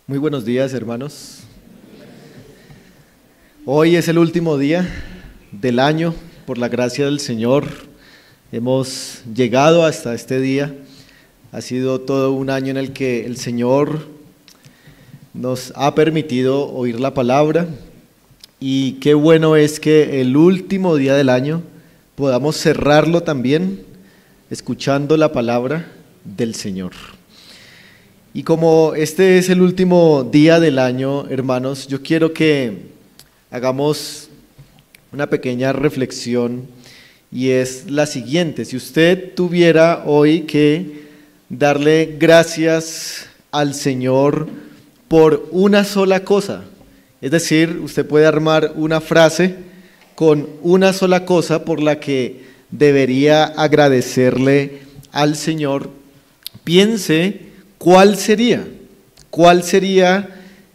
Muy buenos días, hermanos. Hoy es el último día del año. Por la gracia del Señor hemos llegado hasta este día. Ha sido todo un año en el que el Señor nos ha permitido oír la palabra, y qué bueno es que el último día del año podamos cerrarlo también escuchando la palabra del Señor. Y como este es el último día del año, hermanos, yo quiero que hagamos una pequeña reflexión, y es la siguiente: si usted tuviera hoy que darle gracias al Señor por una sola cosa, es decir, usted puede armar una frase con una sola cosa por la que debería agradecerle al Señor, piense cuál sería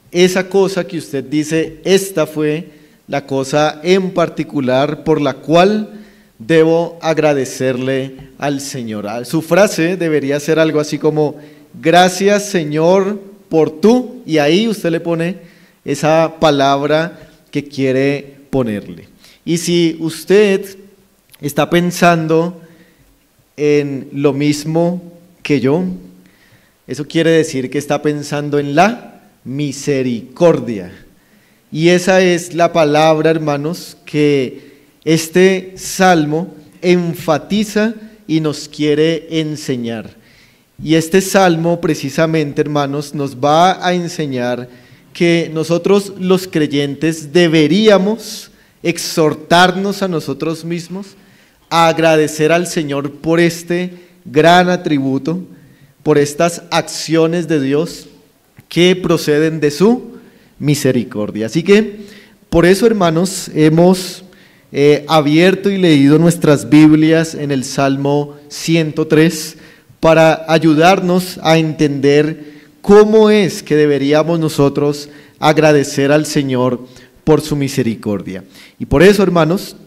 esa cosa que usted dice: esta fue la cosa en particular por la cual debo agradecerle al Señor. Su frase debería ser algo así como: gracias, Señor, por tú, y ahí usted le pone esa palabra que quiere ponerle. Y si usted está pensando en lo mismo que yo, eso quiere decir que está pensando en la misericordia. Y esa es la palabra, hermanos, que este salmo enfatiza y nos quiere enseñar. Y este salmo precisamente, hermanos, nos va a enseñar que nosotros los creyentes deberíamos exhortarnos a nosotros mismos a agradecer al Señor por este gran atributo, por estas acciones de Dios que proceden de su misericordia. Así que por eso, hermanos, hemos abierto y leído nuestras Biblias en el Salmo 103 para ayudarnos a entender cómo es que deberíamos nosotros agradecer al Señor por su misericordia. Y por eso, hermanos,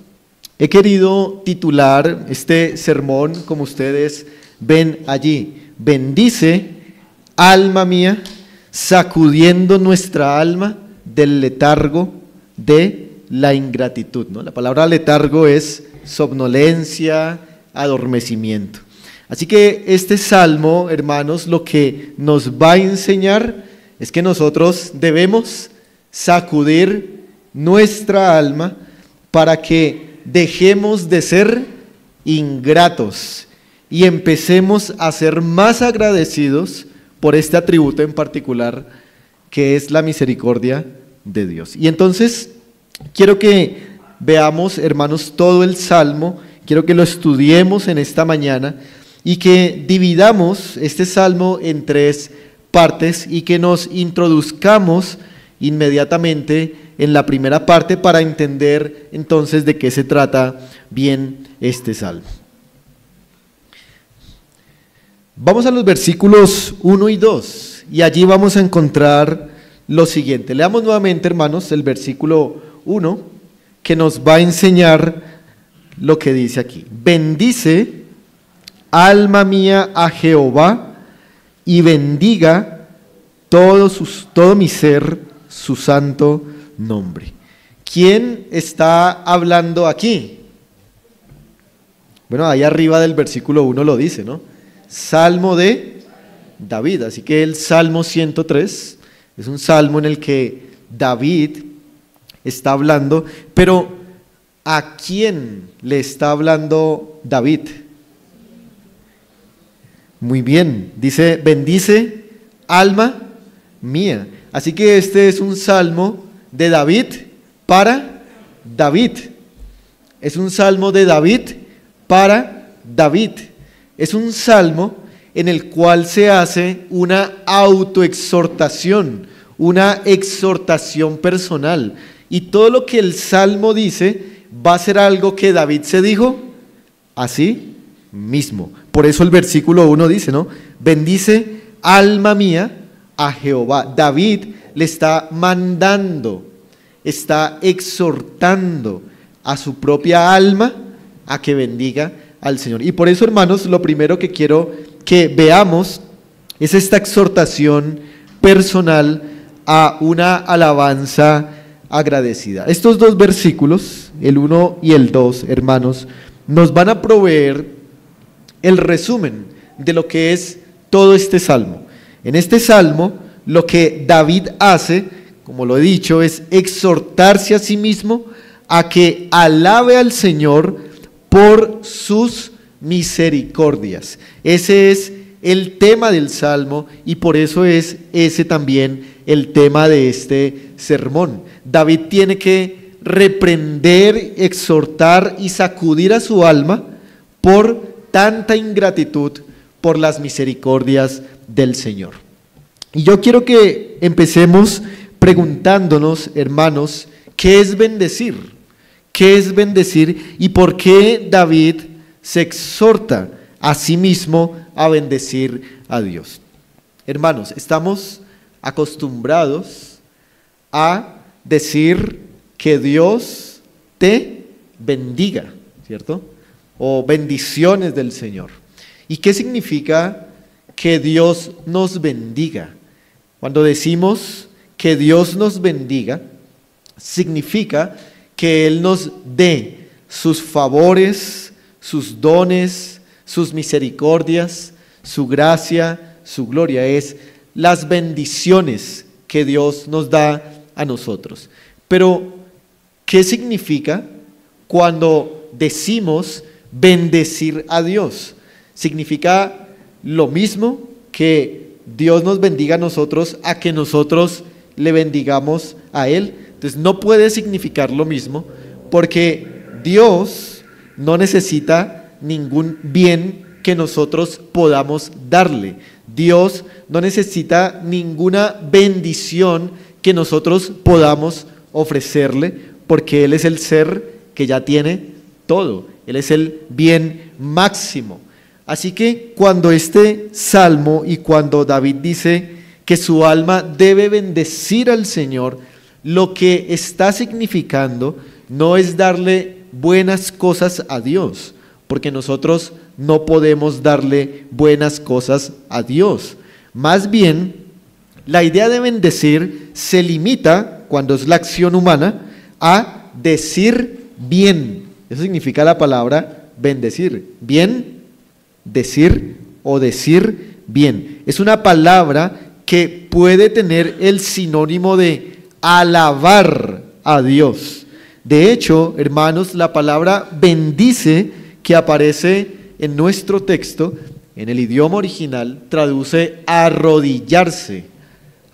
he querido titular este sermón, como ustedes ven allí: bendice, alma mía, sacudiendo nuestra alma del letargo de la ingratitud, ¿no? La palabra letargo es somnolencia, adormecimiento. Así que este salmo, hermanos, lo que nos va a enseñar es que nosotros debemos sacudir nuestra alma para que dejemos de ser ingratos y empecemos a ser más agradecidos por este atributo en particular, que es la misericordia de Dios. Y entonces quiero que veamos, hermanos, todo el salmo, quiero que lo estudiemos en esta mañana y que dividamos este salmo en tres partes y que nos introduzcamos inmediatamente en la primera parte para entender entonces de qué se trata bien este salmo. Vamos a los versículos 1 y 2 y allí vamos a encontrar lo siguiente. Leamos nuevamente, hermanos, el versículo 1, que nos va a enseñar lo que dice aquí: bendice, alma mía, a Jehová, y bendiga todo mi ser su santo nombre. ¿Quién está hablando aquí? Bueno, ahí arriba del versículo 1 lo dice, ¿no? Salmo de David. Así que el Salmo 103 es un salmo en el que David está hablando, pero ¿a quién le está hablando David? Muy bien, dice: bendice, alma mía. Así que este es un salmo de David para David. Es un salmo de David para David. Es un salmo en el cual se hace una autoexhortación, una exhortación personal. Y todo lo que el salmo dice va a ser algo que David se dijo a sí mismo. Por eso el versículo 1 dice, ¿no? Bendice, alma mía, a Jehová. David le está mandando, está exhortando a su propia alma a que bendiga al Señor. Y por eso, hermanos, lo primero que quiero que veamos es esta exhortación personal a una alabanza agradecida. Estos dos versículos, el 1 y el 2, hermanos, nos van a proveer el resumen de lo que es todo este salmo. En este salmo, lo que David hace, como lo he dicho, es exhortarse a sí mismo a que alabe al Señor por sus misericordias. Ese es el tema del salmo y por eso es ese también el tema de este sermón. David tiene que reprender, exhortar y sacudir a su alma por tanta ingratitud por las misericordias del Señor. Y yo quiero que empecemos preguntándonos, hermanos, ¿qué es bendecir? ¿Qué es bendecir y por qué David se exhorta a sí mismo a bendecir a Dios? Hermanos, estamos acostumbrados a decir que Dios te bendiga, ¿cierto? O bendiciones del Señor. ¿Y qué significa que Dios nos bendiga? Cuando decimos que Dios nos bendiga, significa que Él nos dé sus favores, sus dones, sus misericordias, su gracia, su gloria. Es las bendiciones que Dios nos da a nosotros. Pero, ¿qué significa cuando decimos bendecir a Dios? Significa lo mismo que Dios nos bendiga a nosotros, a que nosotros le bendigamos a Él. Entonces no puede significar lo mismo, porque Dios no necesita ningún bien que nosotros podamos darle. Dios no necesita ninguna bendición que nosotros podamos ofrecerle, porque Él es el ser que ya tiene todo. Él es el bien máximo. Así que cuando este salmo y cuando David dice que su alma debe bendecir al Señor, lo que está significando no es darle buenas cosas a Dios, porque nosotros no podemos darle buenas cosas a Dios. Más bien, la idea de bendecir se limita, cuando es la acción humana, a decir bien. Eso significa la palabra bendecir. Bien, decir o decir bien. Es una palabra que puede tener el sinónimo de alabar a Dios. De hecho, hermanos, la palabra bendice que aparece en nuestro texto, en el idioma original, traduce arrodillarse,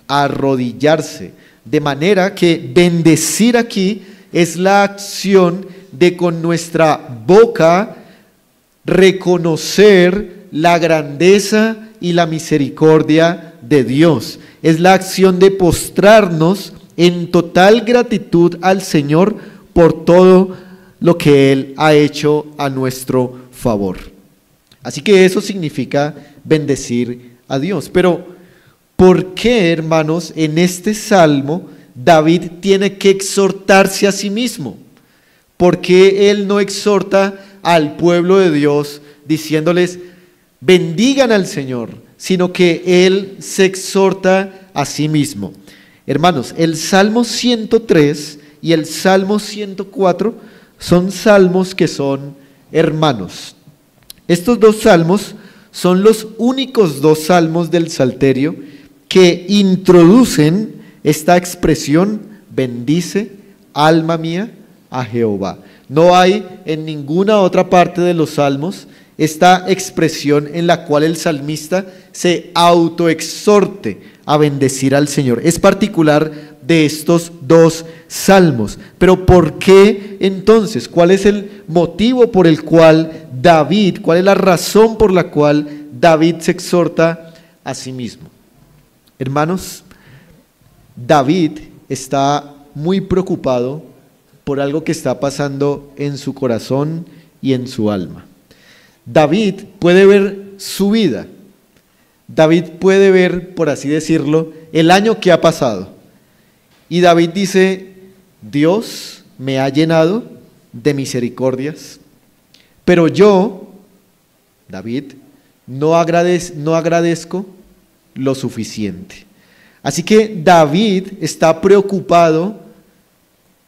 arrodillarse. De manera que bendecir aquí es la acción de con nuestra boca reconocer la grandeza y la misericordia de Dios. Es la acción de postrarnos en total gratitud al Señor por todo lo que Él ha hecho a nuestro favor. Así que eso significa bendecir a Dios. Pero, ¿por qué, hermanos, en este salmo David tiene que exhortarse a sí mismo? ¿Por qué él no exhorta al pueblo de Dios diciéndoles bendigan al Señor, sino que él se exhorta a sí mismo? Hermanos, el Salmo 103 y el Salmo 104 son salmos que son hermanos. Estos dos salmos son los únicos dos salmos del Salterio que introducen esta expresión, bendice, alma mía, a Jehová. No hay en ninguna otra parte de los salmos esta expresión en la cual el salmista se autoexhorte a bendecir al Señor. Es particular de estos dos salmos. Pero ¿por qué entonces? ¿Cuál es el motivo por el cual David, cuál es la razón por la cual David se exhorta a sí mismo? Hermanos, David está muy preocupado por algo que está pasando en su corazón y en su alma. David puede ver su vida. David puede ver, por así decirlo, el año que ha pasado. Y David dice, Dios me ha llenado de misericordias, pero yo, David, no agradezco lo suficiente. Así que David está preocupado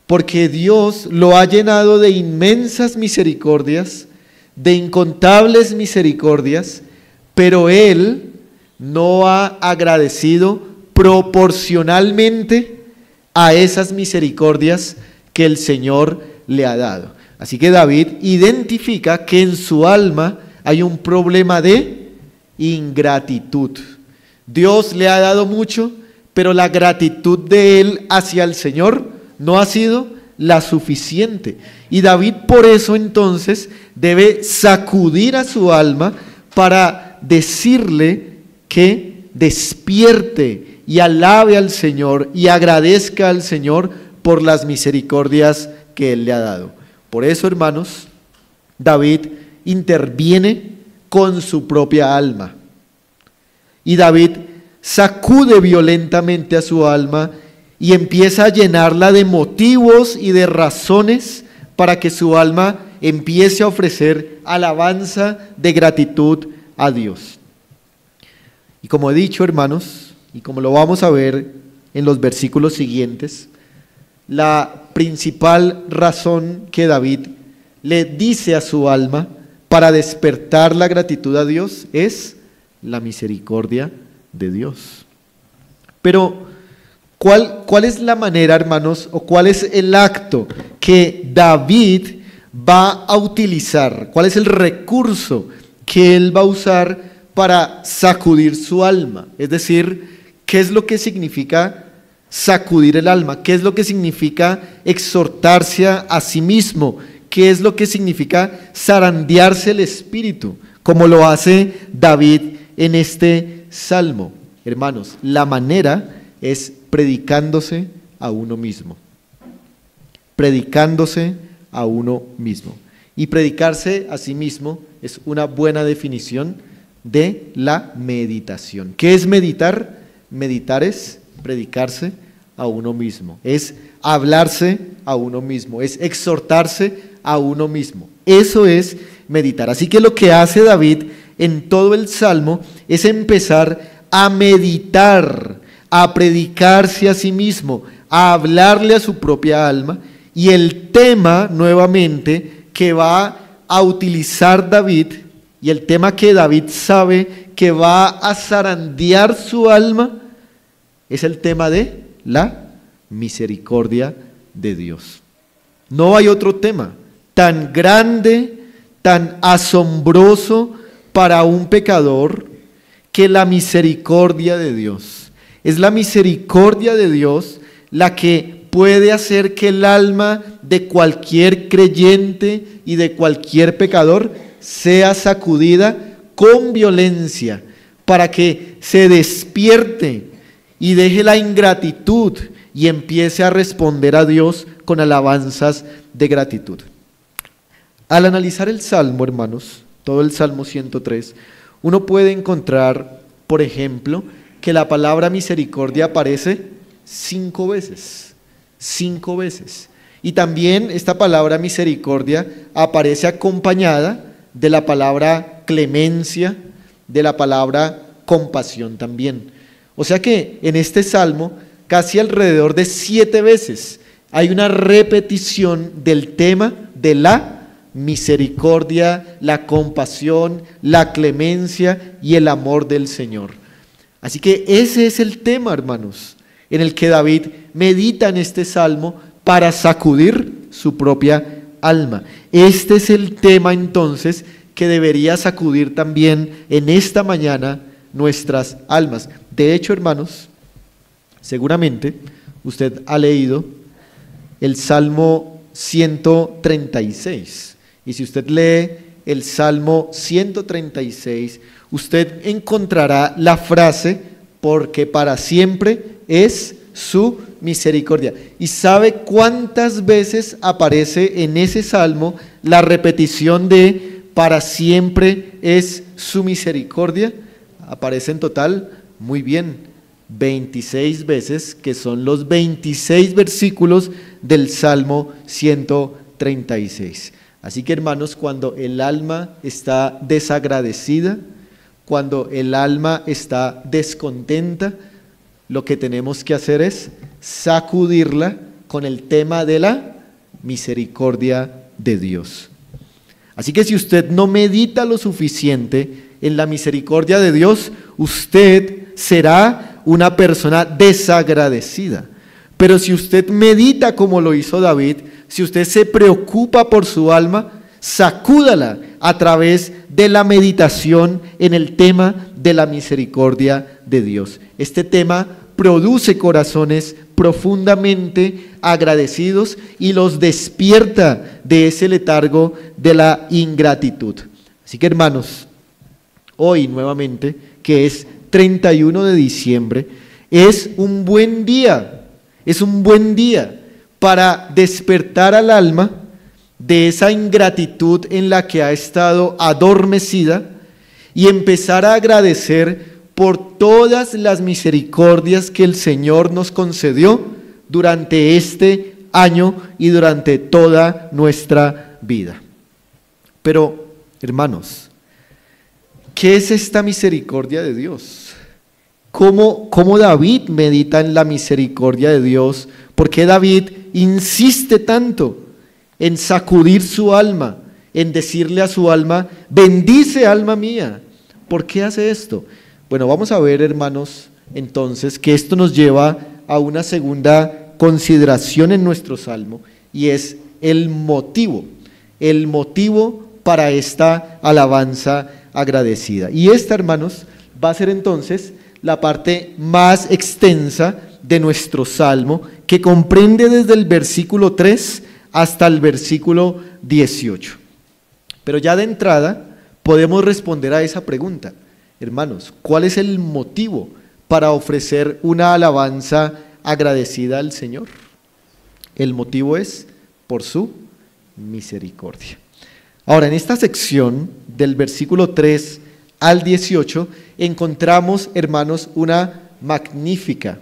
porque Dios lo ha llenado de inmensas misericordias, de incontables misericordias, pero él no ha agradecido proporcionalmente a esas misericordias que el Señor le ha dado. Así que David identifica que en su alma hay un problema de ingratitud. Dios le ha dado mucho, pero la gratitud de él hacia el Señor no ha sido la suficiente. Y David por eso entonces debe sacudir a su alma para decirle que despierte y alabe al Señor y agradezca al Señor por las misericordias que Él le ha dado. Por eso, hermanos, David interviene con su propia alma. Y David sacude violentamente a su alma y empieza a llenarla de motivos y de razones para que su alma empiece a ofrecer alabanza de gratitud a Dios. Y como he dicho, hermanos, y como lo vamos a ver en los versículos siguientes, la principal razón que David le dice a su alma para despertar la gratitud a Dios es la misericordia de Dios. Pero, ¿cuál es la manera, hermanos, o cuál es el acto que David va a utilizar? ¿Cuál es el recurso que él va a usar para sacudir su alma? Es decir, ¿qué es lo que significa sacudir el alma? ¿Qué es lo que significa exhortarse a sí mismo? ¿Qué es lo que significa zarandearse el espíritu? Como lo hace David en este salmo. Hermanos, la manera es predicándose a uno mismo. Predicándose a uno mismo. Y predicarse a sí mismo es una buena definición de la meditación. ¿Qué es meditar? Meditar es predicarse a uno mismo, es hablarse a uno mismo, es exhortarse a uno mismo. Eso es meditar. Así que lo que hace David en todo el Salmo es empezar a meditar, a predicarse a sí mismo, a hablarle a su propia alma. Y el tema nuevamente que va a utilizar David, y el tema que David sabe que va a zarandear su alma, es el tema de la misericordia de Dios. No hay otro tema tan grande, tan asombroso para un pecador que la misericordia de Dios. Es la misericordia de Dios la que puede hacer que el alma de cualquier creyente y de cualquier pecador sea sacudida con violencia para que se despierte y deje la ingratitud y empiece a responder a Dios con alabanzas de gratitud. Al analizar el Salmo, hermanos, todo el Salmo 103, uno puede encontrar, por ejemplo, que la palabra misericordia aparece 5 veces. 5 veces. Y también esta palabra misericordia aparece acompañada de la palabra clemencia, de la palabra compasión también. O sea que en este salmo, casi alrededor de 7 veces, hay una repetición del tema de la misericordia, la compasión, la clemencia y el amor del Señor. Así que ese es el tema, hermanos, en el que David medita en este salmo para sacudir su propia alma. Este es el tema entonces que debería sacudir también en esta mañana nuestras almas. De hecho, hermanos, seguramente usted ha leído el Salmo 136. Y si usted lee el Salmo 136, usted encontrará la frase, porque para siempre es su misericordia. ¿Y sabe cuántas veces aparece en ese salmo la repetición de para siempre es su misericordia? Aparece en total, muy bien, 26 veces, que son los 26 versículos del Salmo 136. Así que, hermanos, cuando el alma está desagradecida, cuando el alma está descontenta, lo que tenemos que hacer es sacudirla con el tema de la misericordia de Dios. Así que si usted no medita lo suficiente en la misericordia de Dios, usted será una persona desagradecida. Pero si usted medita como lo hizo David, si usted se preocupa por su alma, sacúdala a través de la meditación en el tema de la misericordia de Dios. Este tema produce corazones profundamente agradecidos y los despierta de ese letargo de la ingratitud. Así que, hermanos, hoy nuevamente, que es 31 de diciembre, es un buen día para despertar al alma de esa ingratitud en la que ha estado adormecida y empezar a agradecer por todas las misericordias que el Señor nos concedió durante este año y durante toda nuestra vida. Pero, hermanos, ¿qué es esta misericordia de Dios? ¿Cómo David medita en la misericordia de Dios? ¿Por qué David insiste tanto en sacudir su alma, en decirle a su alma, bendice alma mía? ¿Por qué hace esto? Bueno, vamos a ver, hermanos, entonces, que esto nos lleva a una segunda consideración en nuestro salmo, y es el motivo para esta alabanza agradecida. Y esta, hermanos, va a ser entonces la parte más extensa de nuestro salmo, que comprende desde el versículo 3 hasta el versículo 18. Pero ya de entrada podemos responder a esa pregunta. Hermanos, ¿cuál es el motivo para ofrecer una alabanza agradecida al Señor? El motivo es por su misericordia. Ahora, en esta sección del versículo 3 al 18 encontramos, hermanos, una magnífica,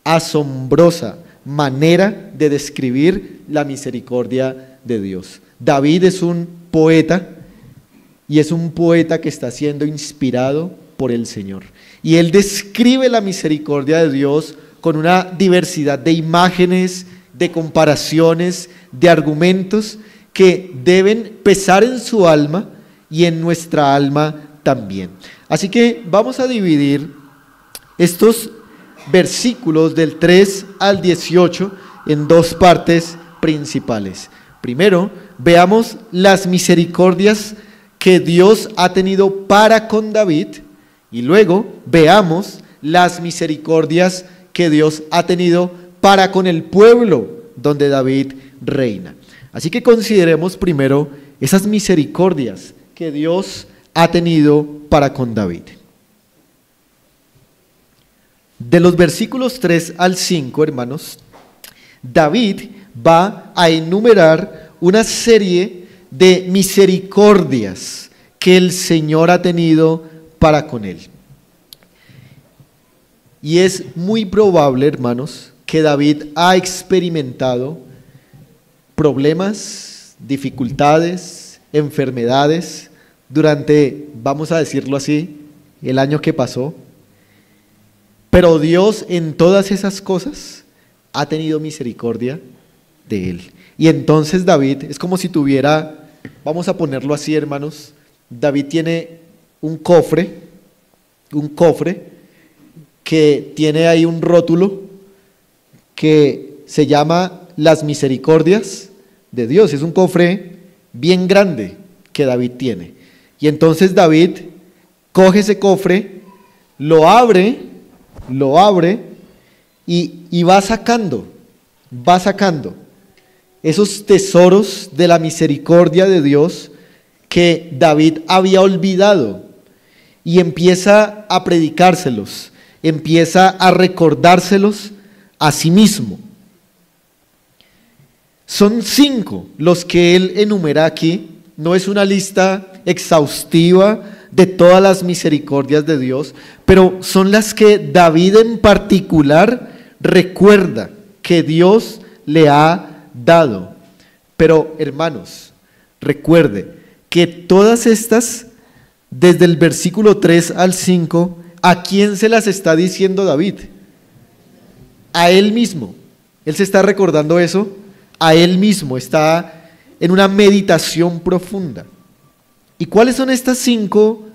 asombrosa manera de describir la misericordia de Dios. David es un poeta, y es un poeta que está siendo inspirado por el Señor. Y él describe la misericordia de Dios con una diversidad de imágenes, de comparaciones, de argumentos que deben pesar en su alma y en nuestra alma también. Así que vamos a dividir estos versículos del 3 al 18 en dos partes principales. Primero, veamos las misericordias que Dios ha tenido para con David, y luego veamos las misericordias que Dios ha tenido para con el pueblo donde David reina. Así que consideremos primero esas misericordias que Dios ha tenido para con David. De los versículos 3 al 5, hermanos, David va a enumerar una serie de misericordias que el Señor ha tenido para con él. Y es muy probable, hermanos, que David ha experimentado problemas, dificultades, enfermedades durante, vamos a decirlo así, el año que pasó. Pero Dios en todas esas cosas ha tenido misericordia de él. Y entonces David es como si tuviera, vamos a ponerlo así, hermanos, David tiene un cofre que tiene ahí un rótulo que se llama las misericordias de Dios. Es un cofre bien grande que David tiene. Y entonces David coge ese cofre, lo abre y va sacando esos tesoros de la misericordia de Dios que David había olvidado, y empieza a predicárselos, empieza a recordárselos a sí mismo. Son 5 los que él enumera aquí. No es una lista exhaustiva de todas las misericordias de Dios, pero son las que David en particular recuerda que Dios le ha dado. Pero, hermanos, recuerde que todas estas, desde el versículo 3 al 5, ¿a quién se las está diciendo David? a Él mismo. Él se está recordando eso a Él mismo, está en una meditación profunda. ¿Y cuáles son estas 5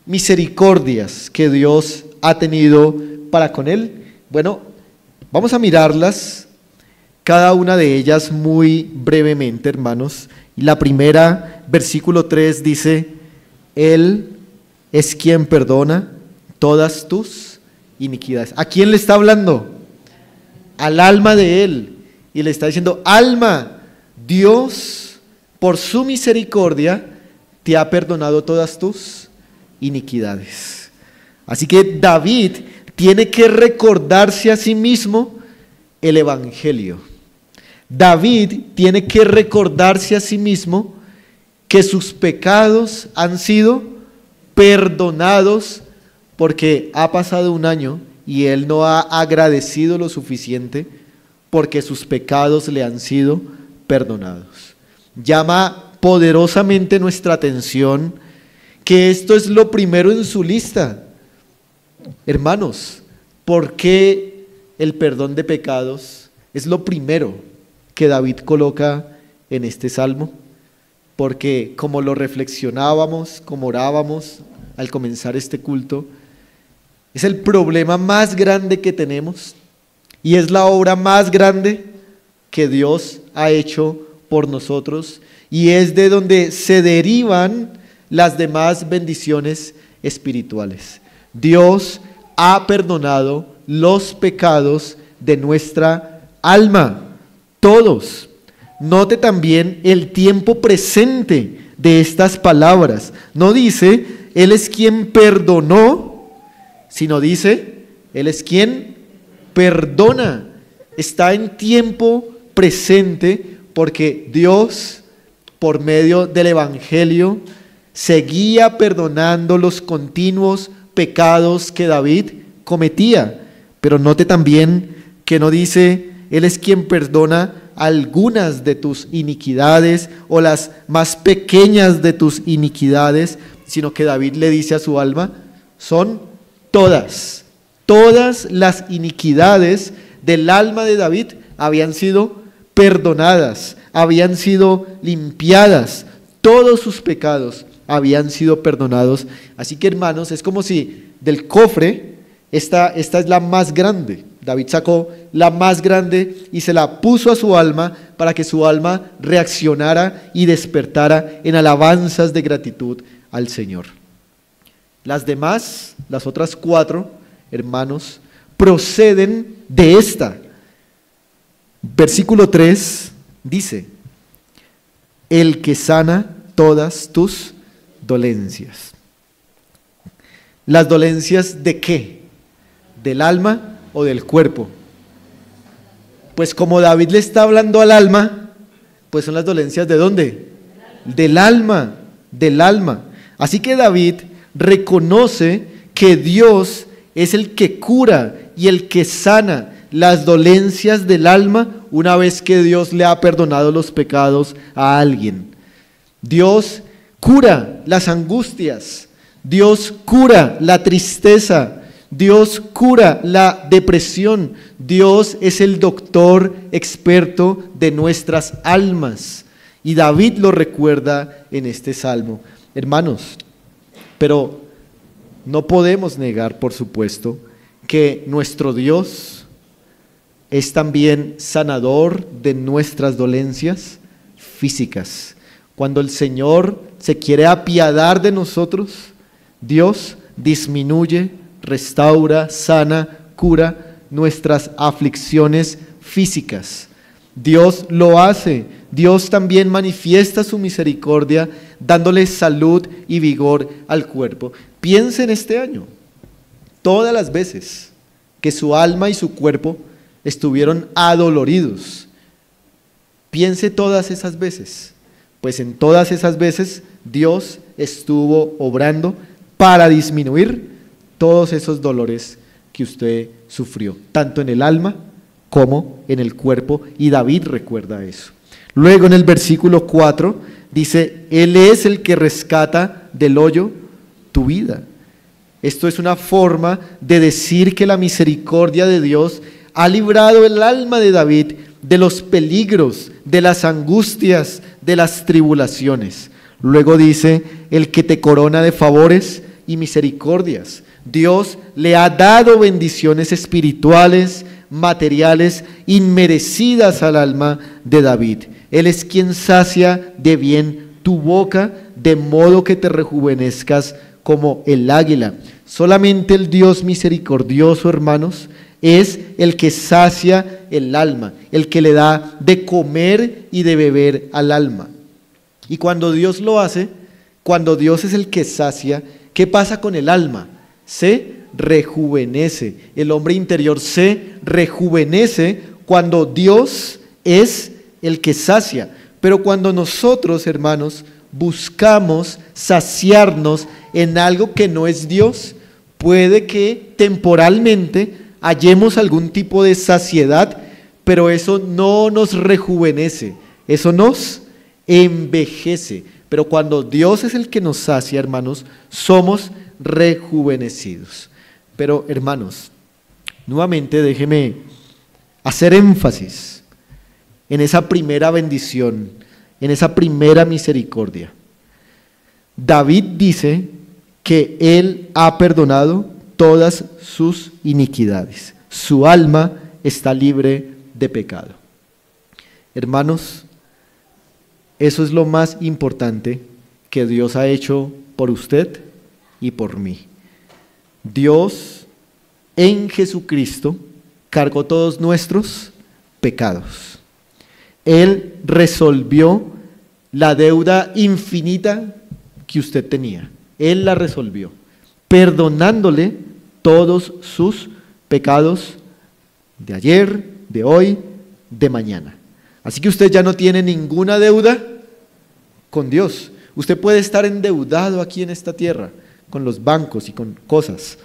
misericordias que Dios ha tenido para con Él? Bueno, vamos a mirarlas, cada una de ellas muy brevemente, hermanos. Y la primera, versículo 3, dice: Él es quien perdona todas tus iniquidades. ¿A quién le está hablando? Al alma de Él. Y le está diciendo: alma, Dios, por su misericordia, te ha perdonado todas tus iniquidades. Así que David tiene que recordarse a sí mismo el Evangelio. David tiene que recordarse a sí mismo que sus pecados han sido perdonados, porque ha pasado un año y él no ha agradecido lo suficiente porque sus pecados le han sido perdonados. Llama poderosamente nuestra atención que esto es lo primero en su lista. Hermanos, ¿por qué el perdón de pecados es lo primero que David coloca en este salmo? Porque como lo reflexionábamos, como orábamos al comenzar este culto, es el problema más grande que tenemos y es la obra más grande que Dios ha hecho por nosotros, y es de donde se derivan las demás bendiciones espirituales. Dios ha perdonado los pecados de nuestra alma, todos. Note también el tiempo presente de estas palabras. No dice: Él es quien perdonó, sino dice: Él es quien perdona. Está en tiempo presente porque Dios, por medio del Evangelio, seguía perdonando los continuos pecados que David cometía. Pero note también que no dice: Él es quien perdona algunas de tus iniquidades o las más pequeñas de tus iniquidades, sino que David le dice a su alma: son todas las iniquidades del alma de David habían sido perdonadas, habían sido limpiadas, todos sus pecados habían sido perdonados. Así que, hermanos, es como si del cofre, esta es la más grande. David sacó la más grande y se la puso a su alma para que su alma reaccionara y despertara en alabanzas de gratitud al Señor. Las demás, las otras 4, hermanos, proceden de esta. Versículo 3 dice: el que sana todas tus dolencias. ¿Las dolencias de qué? ¿Del alma o del cuerpo? Pues como David le está hablando al alma, pues son las dolencias ¿de dónde? Del alma, del alma. Así que David reconoce que Dios es el que cura y el que sana las dolencias del alma una vez que Dios le ha perdonado los pecados a alguien. Dios cura las angustias, Dios cura la tristeza, Dios cura la depresión. Dios es el doctor experto de nuestras almas. Y David lo recuerda en este salmo. Hermanos, pero no podemos negar, por supuesto, que nuestro Dios es también sanador de nuestras dolencias físicas. Cuando el Señor se quiere apiadar de nosotros, Dios disminuye, restaura, sana, cura nuestras aflicciones físicas. Dios lo hace. Dios también manifiesta su misericordia dándole salud y vigor al cuerpo. Piense en este año, todas las veces que su alma y su cuerpo estuvieron adoloridos. Piense todas esas veces, pues en todas esas veces Dios estuvo obrando para disminuir todos esos dolores que usted sufrió, tanto en el alma como en el cuerpo, y David recuerda eso. Luego en el versículo 4 dice: Él es el que rescata del hoyo tu vida. Esto es una forma de decir que la misericordia de Dios Ha librado el alma de David de los peligros, de las angustias, de las tribulaciones. Luego dice, el que te corona de favores y misericordias. Dios le ha dado bendiciones espirituales, materiales, inmerecidas al alma de David. Él es quien sacia de bien tu boca, de modo que te rejuvenezcas como el águila. Solamente el Dios misericordioso, hermanos, es el que sacia el alma, el que le da de comer y de beber al alma. Y cuando Dios lo hace, cuando Dios es el que sacia, ¿qué pasa con el alma? Se rejuvenece. El hombre interior se rejuvenece cuando Dios es el que sacia. Pero cuando nosotros, hermanos, buscamos saciarnos en algo que no es Dios, puede que temporalmente hallemos algún tipo de saciedad, pero eso no nos rejuvenece, eso nos envejece. Pero cuando Dios es el que nos sacia, hermanos, somos rejuvenecidos. Pero, hermanos, nuevamente déjeme hacer énfasis en esa primera bendición, en esa primera misericordia. David dice que él ha perdonado todas sus iniquidades. Su alma está libre de pecado. Hermanos, eso es lo más importante que Dios ha hecho por usted y por mí. Dios en Jesucristo cargó todos nuestros pecados. Él resolvió la deuda infinita que usted tenía. Él la resolvió, perdonándole todos sus pecados de ayer, de hoy, de mañana. Así que usted ya no tiene ninguna deuda con Dios. Usted puede estar endeudado aquí en esta tierra, con los bancos y con cosas,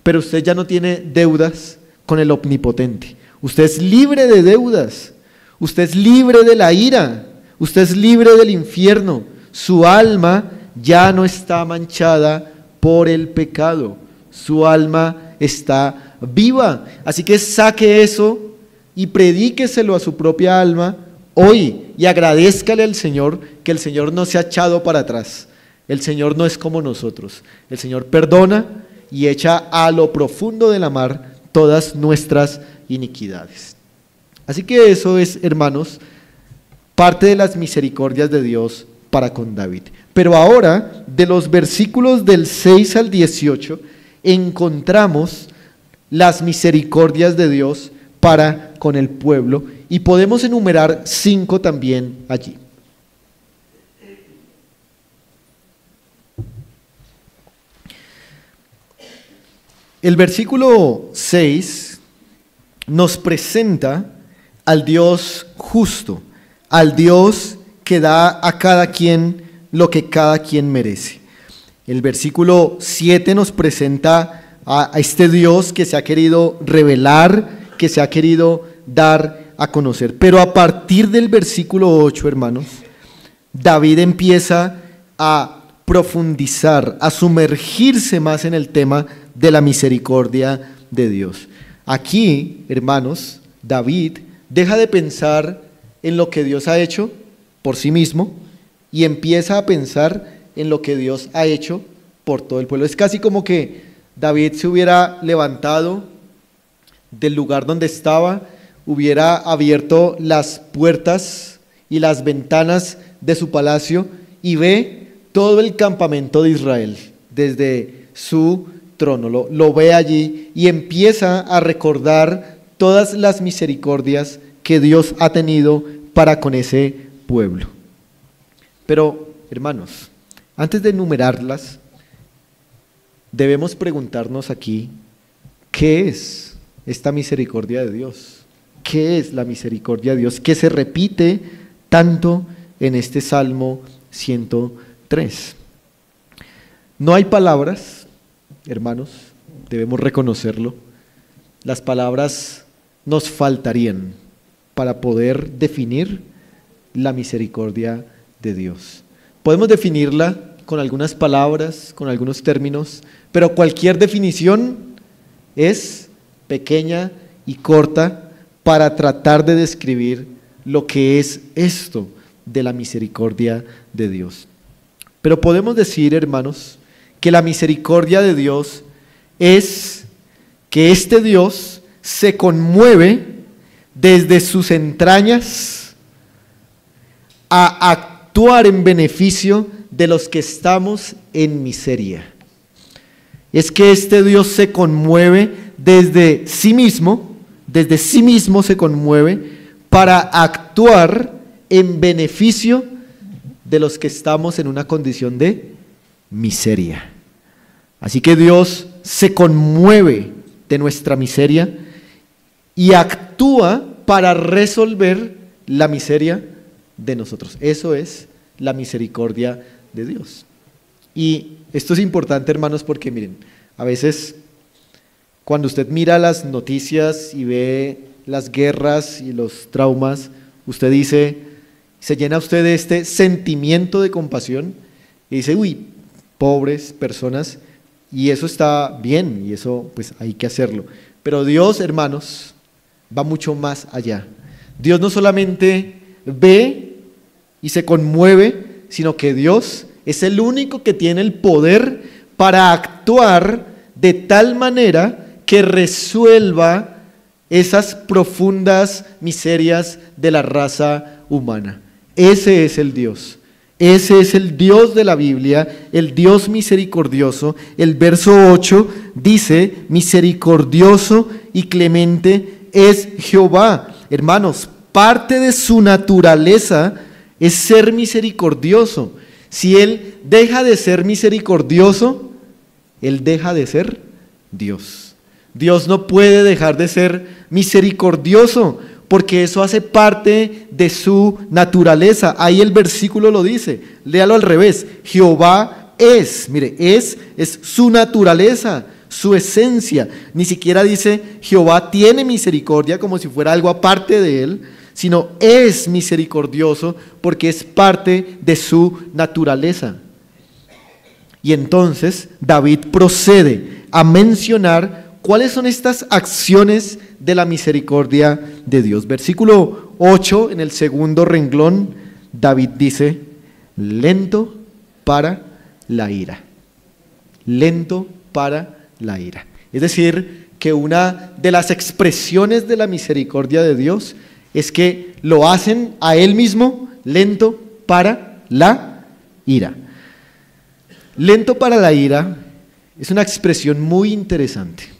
pero usted ya no tiene deudas con el Omnipotente. Usted es libre de deudas, usted es libre de la ira, usted es libre del infierno. Su alma ya no está manchada por el pecado, su alma está viva. Así que saque eso y predíqueselo a su propia alma hoy y agradézcale al Señor que el Señor no se ha echado para atrás. El Señor no es como nosotros. El Señor perdona y echa a lo profundo de la mar todas nuestras iniquidades. Así que eso es, hermanos, parte de las misericordias de Dios para con David. Pero ahora, de los versículos del 6 al 18, encontramos las misericordias de Dios para con el pueblo y podemos enumerar 5 también allí. El versículo 6 nos presenta al Dios justo, al Dios que da a cada quien lo que cada quien merece. El versículo 7 nos presenta a este Dios que se ha querido revelar, que se ha querido dar a conocer. Pero a partir del versículo 8, hermanos, David empieza a profundizar, a sumergirse más en el tema de la misericordia de Dios. Aquí, hermanos, David deja de pensar en lo que Dios ha hecho por sí mismo y empieza a pensar en lo que Dios ha hecho por todo el pueblo. Es casi como que David se hubiera levantado del lugar donde estaba, hubiera abierto las puertas y las ventanas de su palacio y ve todo el campamento de Israel desde su trono, lo ve allí y empieza a recordar todas las misericordias que Dios ha tenido para con ese pueblo. Pero, hermanos, antes de enumerarlas, debemos preguntarnos aquí, ¿qué es esta misericordia de Dios? ¿Qué es la misericordia de Dios que se repite tanto en este Salmo 103? No hay palabras, hermanos, debemos reconocerlo. Las palabras nos faltarían para poder definir la misericordia de Dios. Podemos definirla con algunas palabras, con algunos términos, pero cualquier definición es pequeña y corta para tratar de describir lo que es esto de la misericordia de Dios. Pero podemos decir, hermanos, que la misericordia de Dios es que este Dios se conmueve desde sus entrañas a actuar en beneficio de los que estamos en miseria. Es que este Dios se conmueve desde sí mismo se conmueve para actuar en beneficio de los que estamos en una condición de miseria. Así que Dios se conmueve de nuestra miseria y actúa para resolver la miseria de nosotros. Eso es la misericordia de Dios. Y esto es importante, hermanos, porque miren, a veces cuando usted mira las noticias y ve las guerras y los traumas, usted dice, se llena usted de este sentimiento de compasión y dice, uy, pobres personas, y eso está bien, y eso pues hay que hacerlo. Pero Dios, hermanos, va mucho más allá. Dios no solamente ve y se conmueve, sino que Dios es el único que tiene el poder para actuar de tal manera que resuelva esas profundas miserias de la raza humana. Ese es el Dios. Ese es el Dios de la Biblia, el Dios misericordioso. El verso 8 dice, misericordioso y clemente es Jehová. Hermanos, parte de su naturaleza es ser misericordioso. Si Él deja de ser misericordioso, Él deja de ser Dios. Dios no puede dejar de ser misericordioso, porque eso hace parte de su naturaleza. Ahí el versículo lo dice, léalo al revés. Jehová es, mire, es su naturaleza, su esencia. Ni siquiera dice Jehová tiene misericordia como si fuera algo aparte de Él, sino es misericordioso porque es parte de su naturaleza. Y entonces David procede a mencionar cuáles son estas acciones de la misericordia de Dios. Versículo 8, en el segundo renglón, David dice, lento para la ira. Lento para la ira. Es decir, que una de las expresiones de la misericordia de Dios es que lo hacen a Él mismo lento para la ira. Lento para la ira es una expresión muy interesante.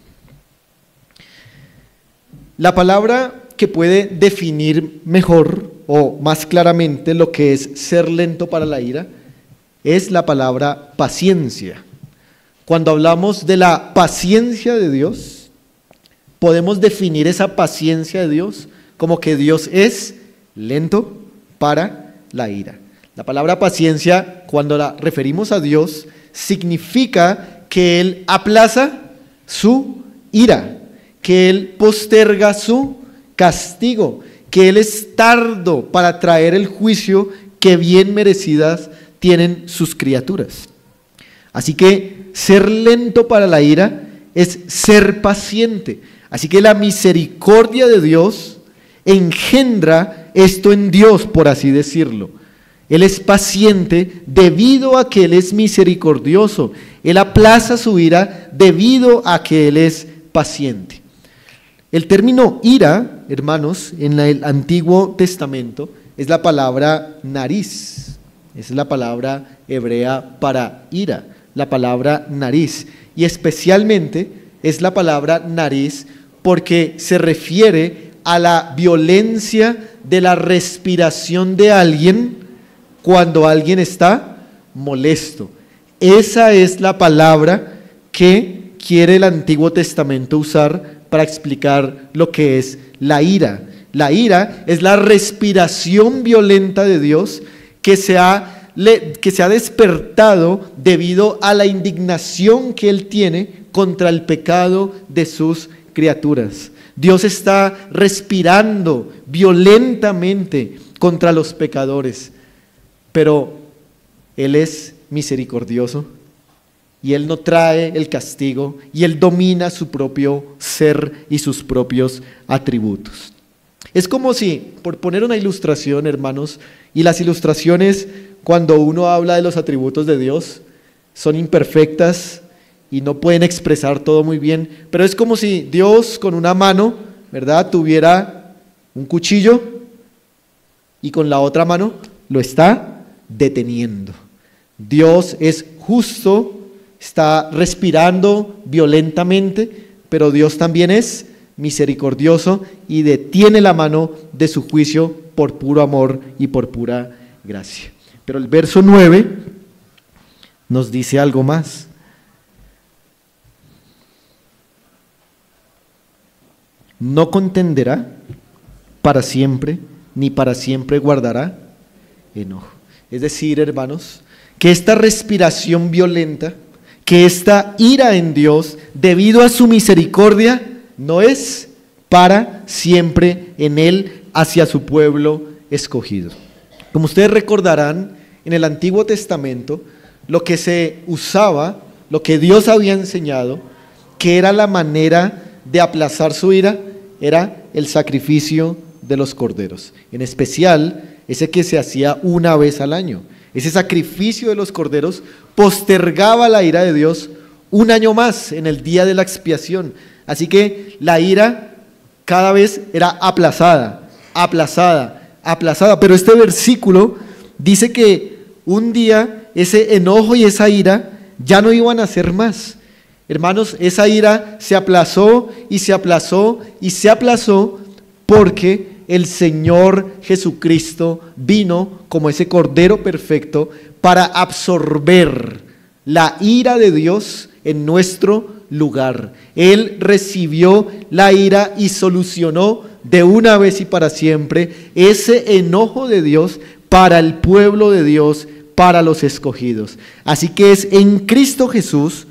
La palabra que puede definir mejor o más claramente lo que es ser lento para la ira es la palabra paciencia. Cuando hablamos de la paciencia de Dios, podemos definir esa paciencia de Dios como que Dios es lento para la ira. La palabra paciencia, cuando la referimos a Dios, significa que Él aplaza su ira, que Él posterga su castigo, que Él es tardo para traer el juicio que bien merecidas tienen sus criaturas. Así que ser lento para la ira es ser paciente. Así que la misericordia de Dios engendra esto en Dios, por así decirlo. Él es paciente debido a que Él es misericordioso. Él aplaza su ira debido a que Él es paciente. El término ira, hermanos, en el Antiguo Testamento es la palabra nariz. Es la palabra hebrea para ira, la palabra nariz. Y especialmente es la palabra nariz porque se refiere a la violencia de la respiración de alguien cuando alguien está molesto. Esa es la palabra que quiere el Antiguo Testamento usar para explicar lo que es la ira. La ira es la respiración violenta de Dios que se ha despertado debido a la indignación que Él tiene contra el pecado de sus criaturas. Dios está respirando violentamente contra los pecadores, pero Él es misericordioso. y Él no trae el castigo, y Él domina su propio ser y sus propios atributos. Es como si, por poner una ilustración, hermanos, y las ilustraciones, cuando uno habla de los atributos de Dios, son imperfectas y no pueden expresar todo muy bien, pero es como si Dios con una mano, ¿verdad?, tuviera un cuchillo y con la otra mano lo está deteniendo. Dios es justo, está respirando violentamente, pero Dios también es misericordioso y detiene la mano de su juicio por puro amor y por pura gracia. Pero el verso 9 nos dice algo más. No contenderá para siempre, ni para siempre guardará enojo. Es decir, hermanos, que esta respiración violenta, que esta ira en Dios, debido a su misericordia, no es para siempre en Él hacia su pueblo escogido. Como ustedes recordarán, en el Antiguo Testamento, lo que se usaba, lo que Dios había enseñado, que era la manera de aplazar su ira, era el sacrificio de los corderos. En especial, ese que se hacía una vez al año. Ese sacrificio de los corderos postergaba la ira de Dios un año más en el día de la expiación. Así que la ira cada vez era aplazada, aplazada, aplazada. Pero este versículo dice que un día ese enojo y esa ira ya no iban a ser más. Hermanos, esa ira se aplazó y se aplazó y se aplazó porque el Señor Jesucristo vino como ese Cordero perfecto para absorber la ira de Dios en nuestro lugar. Él recibió la ira y solucionó de una vez y para siempre ese enojo de Dios para el pueblo de Dios, para los escogidos. Así que es en Cristo Jesús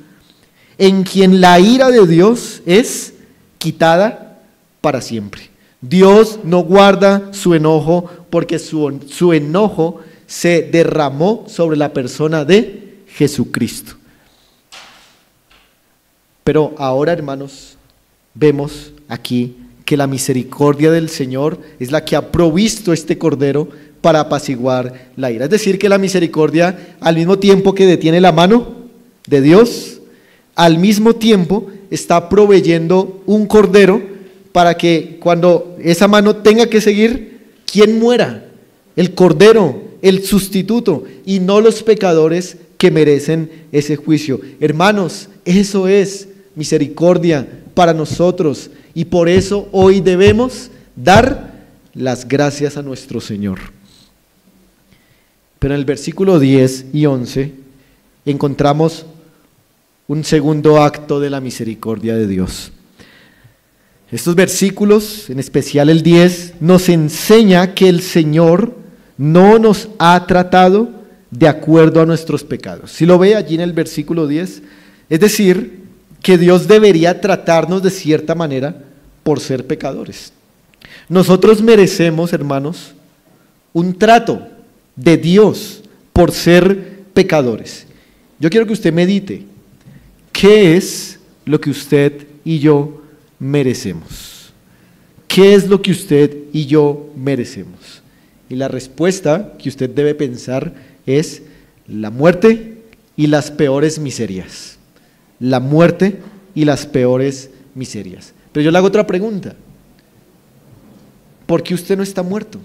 en quien la ira de Dios es quitada para siempre. Dios no guarda su enojo porque su enojo se derramó sobre la persona de Jesucristo. Pero ahora, hermanos, vemos aquí que la misericordia del Señor es la que ha provisto este cordero para apaciguar la ira. Es decir, que la misericordia, al mismo tiempo que detiene la mano de Dios, al mismo tiempo está proveyendo un cordero para que cuando esa mano tenga que seguir, ¿quién muera? El cordero, el sustituto, y no los pecadores que merecen ese juicio. Hermanos, eso es misericordia para nosotros y por eso hoy debemos dar las gracias a nuestro Señor. Pero en el versículo 10 y 11 encontramos un segundo acto de la misericordia de Dios. Estos versículos, en especial el 10, nos enseña que el Señor no nos ha tratado de acuerdo a nuestros pecados. Si lo ve allí en el versículo 10, es decir, que Dios debería tratarnos de cierta manera por ser pecadores. Nosotros merecemos, hermanos, un trato de Dios por ser pecadores. Yo quiero que usted medite, ¿qué es lo que usted y yo merecemos? ¿Qué es lo que usted y yo merecemos? Y la respuesta que usted debe pensar es la muerte y las peores miserias. La muerte y las peores miserias. Pero yo le hago otra pregunta. ¿Por qué usted no está muerto?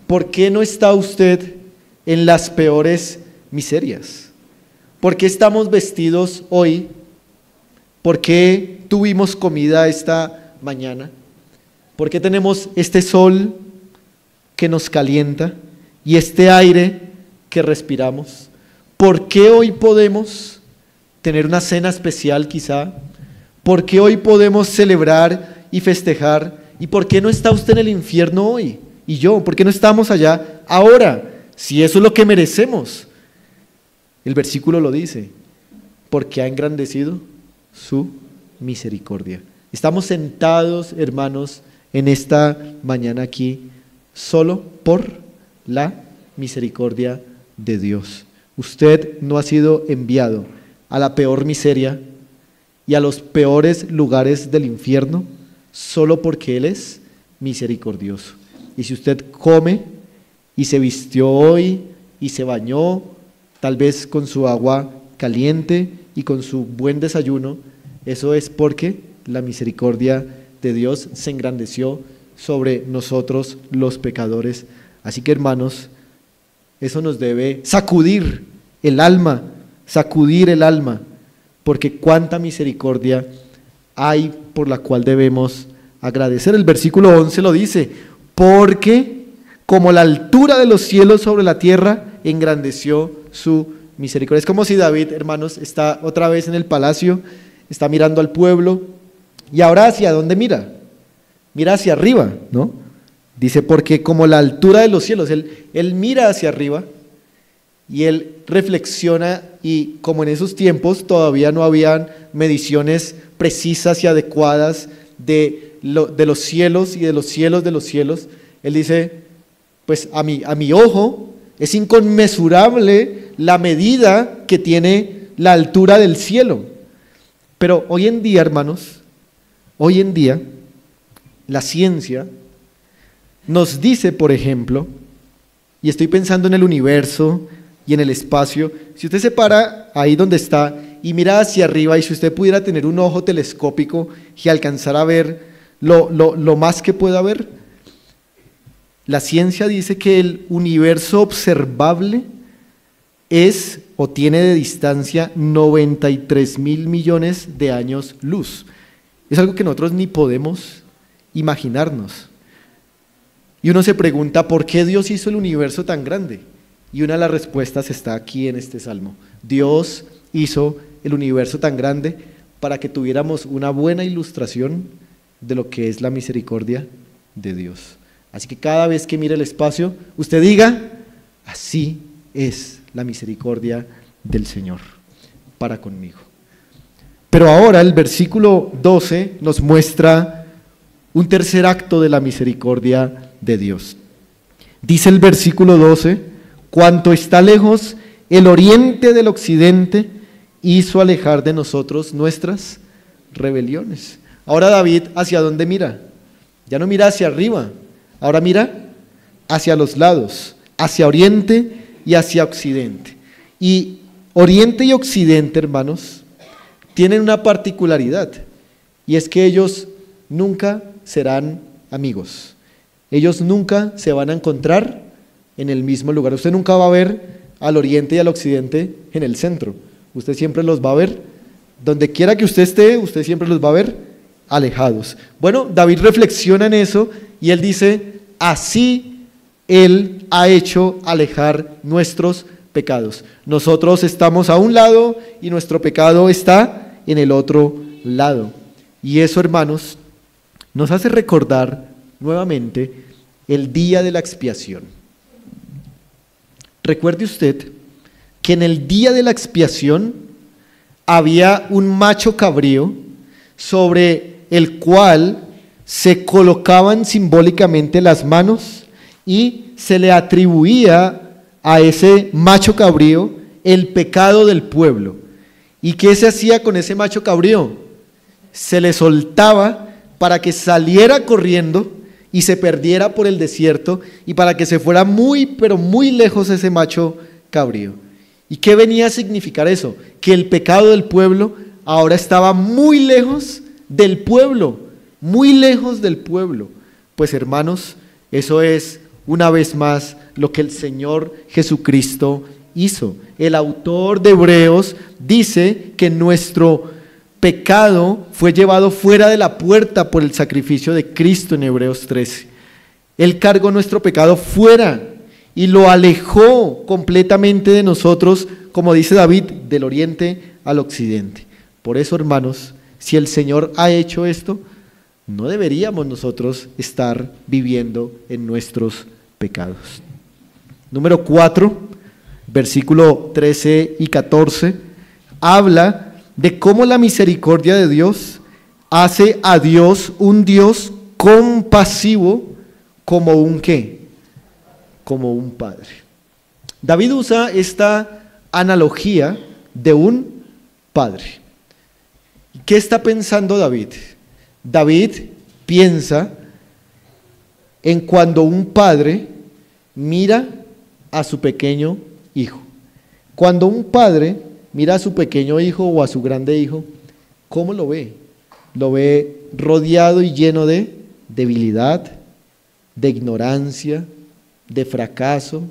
¿Por qué no está usted en las peores miserias? ¿Por qué estamos vestidos hoy? ¿Por qué tuvimos comida esta mañana? ¿Por qué tenemos este sol que nos calienta y este aire que respiramos? ¿Por qué hoy podemos tener una cena especial quizá? ¿Por qué hoy podemos celebrar y festejar? ¿Y por qué no está usted en el infierno hoy? ¿Y yo? ¿Por qué no estamos allá ahora? Si eso es lo que merecemos. El versículo lo dice, porque ha engrandecido su misericordia. Estamos sentados, hermanos, en esta mañana aquí, solo por la misericordia de Dios. usted no ha sido enviado a la peor miseria y a los peores lugares del infierno solo porque Él es misericordioso. Y si usted come y se vistió hoy y se bañó, tal vez con su agua caliente y con su buen desayuno, eso es porque la misericordia de Dios se engrandeció sobre nosotros los pecadores. Así que, hermanos, eso nos debe sacudir el alma, porque cuánta misericordia hay por la cual debemos agradecer. El versículo 11 lo dice: porque como la altura de los cielos sobre la tierra, engrandeció su misericordia. Es como si David, hermanos, está otra vez en el palacio, está mirando al pueblo, y ahora ¿hacia dónde mira? Mira hacia arriba, ¿no? Dice, porque como la altura de los cielos, él mira hacia arriba, y él reflexiona, y como en esos tiempos todavía no habían mediciones precisas y adecuadas de los cielos y de los cielos de los cielos, él dice, pues a mi ojo es inconmensurable la medida que tiene la altura del cielo. Pero hoy en día, hermanos, la ciencia nos dice, por ejemplo, y estoy pensando en el universo y en el espacio, si usted se para ahí donde está y mira hacia arriba, y si usted pudiera tener un ojo telescópico y alcanzar a ver lo más que pueda ver, la ciencia dice que el universo observable es o tiene de distancia 93.000 millones de años luz. Es algo que nosotros ni podemos imaginarnos. Y uno se pregunta, ¿por qué Dios hizo el universo tan grande? Y una de las respuestas está aquí en este salmo. Dios hizo el universo tan grande para que tuviéramos una buena ilustración de lo que es la misericordia de Dios. Así que cada vez que mire el espacio, usted diga, así es la misericordia del Señor para conmigo. Pero ahora el versículo 12 nos muestra un tercer acto de la misericordia de Dios. Dice el versículo 12, cuanto está lejos el oriente del occidente, hizo alejar de nosotros nuestras rebeliones. Ahora David, ¿hacia dónde mira? Ya no mira hacia arriba, ahora mira hacia los lados, hacia oriente y hacia occidente. Y oriente y occidente, hermanos, tienen una particularidad, y es que ellos nunca serán amigos. Ellos nunca se van a encontrar en el mismo lugar. Usted nunca va a ver al oriente y al occidente en el centro. Usted siempre los va a ver, donde quiera que usted esté, usted siempre los va a ver alejados. Bueno, David reflexiona en eso y él dice, así Él ha hecho alejar nuestros pecados. Nosotros estamos a un lado y nuestro pecado está en el otro lado. Y eso, hermanos, nos hace recordar nuevamente el día de la expiación. Recuerde usted que en el día de la expiación había un macho cabrío sobre el cual se colocaban simbólicamente las manos y se le atribuía a ese macho cabrío el pecado del pueblo. ¿Y qué se hacía con ese macho cabrío? Se le soltaba para que saliera corriendo y se perdiera por el desierto y para que se fuera muy, pero muy lejos ese macho cabrío. ¿Y qué venía a significar eso? Que el pecado del pueblo ahora estaba muy lejos del pueblo, muy lejos del pueblo. Pues hermanos, eso es una vez más lo que el Señor Jesucristo hizo. El autor de Hebreos dice que nuestro pecado fue llevado fuera de la puerta por el sacrificio de Cristo en Hebreos 13. Él cargó nuestro pecado fuera y lo alejó completamente de nosotros, como dice David, del oriente al occidente. Por eso, hermanos, si el Señor ha hecho esto, no deberíamos nosotros estar viviendo en nuestros pecados. Número 4, versículo 13 y 14, habla de cómo la misericordia de Dios hace a Dios un Dios compasivo como un ¿qué? Como un padre. David usa esta analogía de un padre. ¿Qué está pensando David? David piensa en cuando un padre mira a su pequeño hijo. Cuando un padre mira a su pequeño hijo o a su grande hijo, ¿cómo lo ve? Lo ve rodeado y lleno de debilidad, de ignorancia, de fracaso,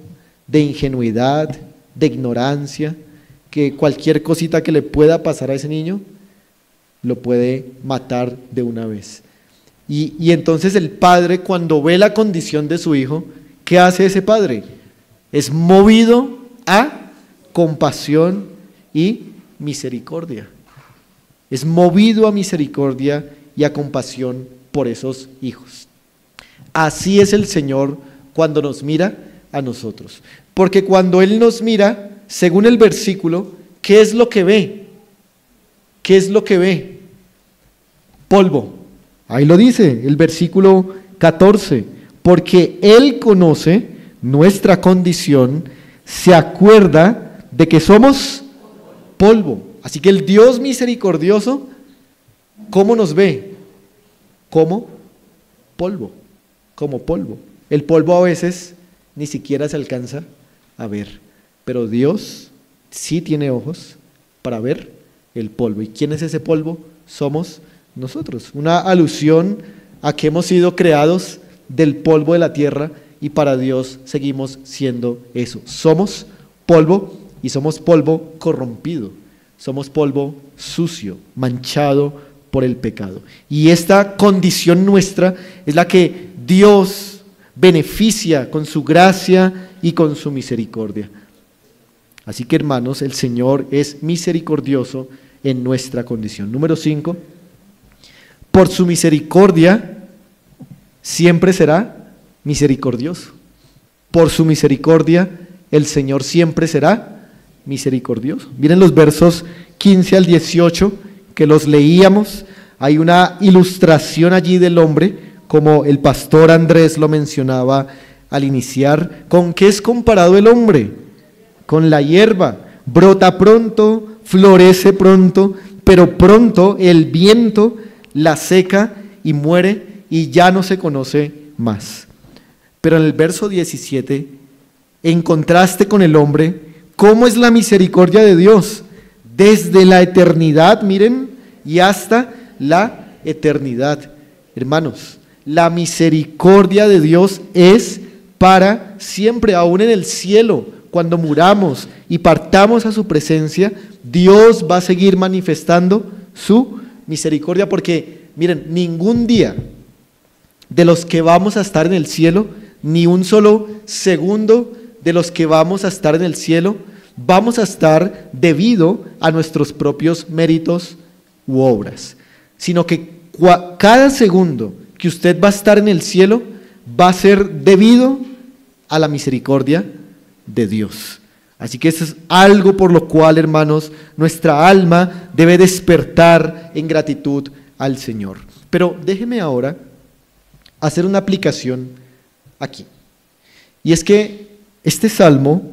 de ingenuidad, de ignorancia, que cualquier cosita que le pueda pasar a ese niño lo puede matar de una vez. Y entonces el padre, cuando ve la condición de su hijo, ¿qué hace ese padre? Es movido a compasión y misericordia. Es movido a misericordia y a compasión por esos hijos. Así es el Señor cuando nos mira a nosotros. Porque cuando Él nos mira, según el versículo, ¿qué es lo que ve? ¿Qué es lo que ve? Polvo. Ahí lo dice el versículo 14. Porque Él conoce nuestra condición, se acuerda de que somos polvo. Así que el Dios misericordioso, ¿cómo nos ve? Como polvo, como polvo. El polvo a veces ni siquiera se alcanza a ver, pero Dios sí tiene ojos para ver el polvo. ¿Y quién es ese polvo? Somos nosotros. Una alusión a que hemos sido creados del polvo de la tierra y para Dios seguimos siendo eso. Somos polvo y somos polvo corrompido. Somos polvo sucio, manchado por el pecado. Y esta condición nuestra es la que Dios beneficia con su gracia y con su misericordia. Así que, hermanos, el Señor es misericordioso en nuestra condición. Número 5, por su misericordia siempre será misericordioso. Por su misericordia el Señor siempre será misericordioso. Miren los versos 15 al 18 que los leíamos. Hay una ilustración allí del hombre, como el pastor Andrés lo mencionaba al iniciar. ¿Con qué es comparado el hombre? Con la hierba. Brota pronto, florece pronto, pero pronto el viento la seca y muere y ya no se conoce más. Pero en el verso 17, en contraste con el hombre, ¿cómo es la misericordia de Dios? Desde la eternidad, miren, y hasta la eternidad. Hermanos, la misericordia de Dios es para siempre, aún en el cielo, cuando muramos y partamos a su presencia, Dios va a seguir manifestando su misericordia, porque miren, ningún día de los que vamos a estar en el cielo, ni un solo segundo de los que vamos a estar en el cielo, vamos a estar debido a nuestros propios méritos u obras, sino que cada segundo que usted va a estar en el cielo va a ser debido a la misericordia de Dios. Así que eso es algo por lo cual, hermanos, nuestra alma debe despertar en gratitud al Señor. Pero déjeme ahora hacer una aplicación aquí. Y es que este salmo,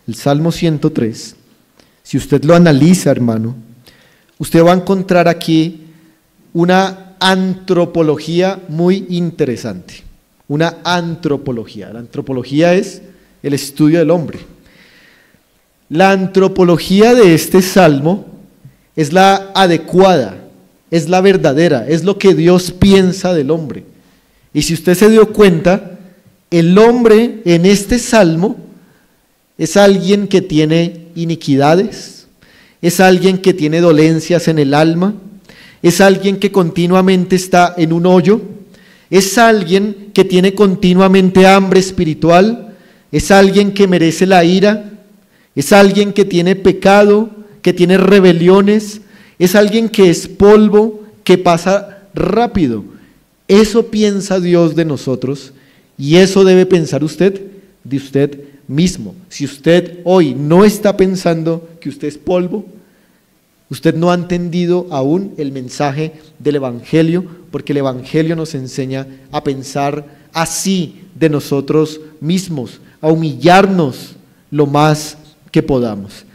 el Salmo 103, si usted lo analiza, hermano, usted va a encontrar aquí una antropología muy interesante. Una antropología. La antropología es el estudio del hombre. La antropología de este salmo es la adecuada, es la verdadera, es lo que Dios piensa del hombre. Y si usted se dio cuenta, el hombre en este salmo es alguien que tiene iniquidades, es alguien que tiene dolencias en el alma, es alguien que continuamente está en un hoyo, es alguien que tiene continuamente hambre espiritual, es alguien que merece la ira, es alguien que tiene pecado, que tiene rebeliones, es alguien que es polvo, que pasa rápido. Eso piensa Dios de nosotros y eso debe pensar usted de usted mismo. Si usted hoy no está pensando que usted es polvo, usted no ha entendido aún el mensaje del Evangelio, porque el Evangelio nos enseña a pensar así de nosotros mismos, a humillarnos lo más que podamos.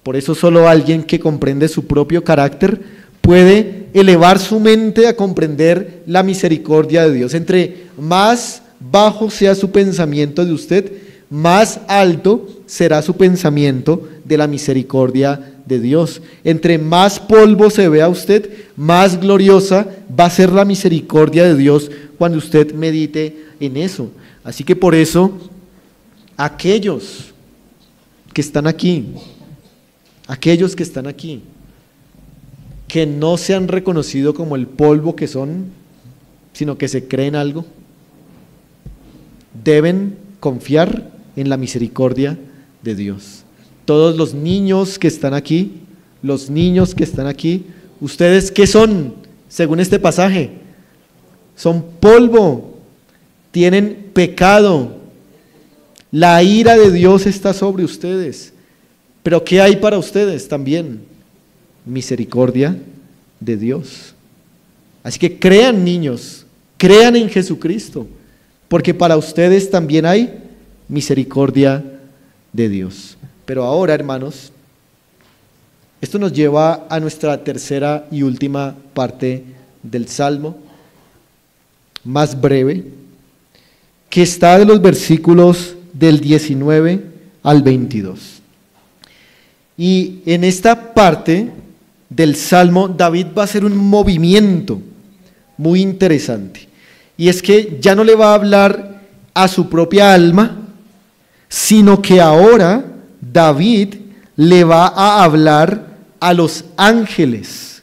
Por eso solo alguien que comprende su propio carácter puede elevar su mente a comprender la misericordia de Dios. Entre más bajo sea su pensamiento de usted, más alto será su pensamiento de la misericordia de Dios. Entre más polvo se vea usted, más gloriosa va a ser la misericordia de Dios cuando usted medite en eso. Así que por eso, aquellos que están aquí, que no se han reconocido como el polvo que son, sino que se creen algo, deben confiar en la misericordia de Dios. Todos los niños que están aquí, ¿ustedes qué son? Según este pasaje, son polvo, tienen pecado, la ira de Dios está sobre ustedes. Pero ¿qué hay para ustedes también? Misericordia de Dios. Así que crean, niños, crean en Jesucristo, porque para ustedes también hay misericordia de Dios. Pero ahora, hermanos, esto nos lleva a nuestra tercera y última parte del Salmo, más breve, que está de los versículos del 19 al 22. Y en esta parte del Salmo, David va a hacer un movimiento muy interesante. Y es que ya no le va a hablar a su propia alma, sino que ahora David le va a hablar a los ángeles.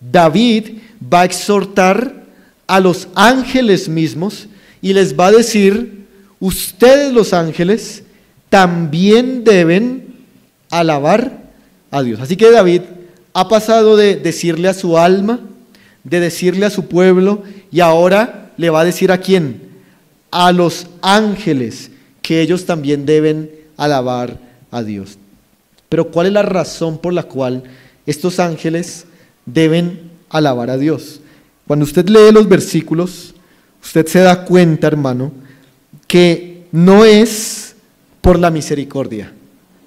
David va a exhortar a los ángeles mismos y les va a decir: ustedes, los ángeles, también deben alabar a Dios. Así que David ha pasado de decirle a su alma, de decirle a su pueblo, y ahora le va a decir ¿a quién? A los ángeles, que ellos también deben alabar a Dios. Pero ¿cuál es la razón por la cual estos ángeles deben alabar a Dios? Cuando usted lee los versículos, usted se da cuenta, hermano, que no es por la misericordia.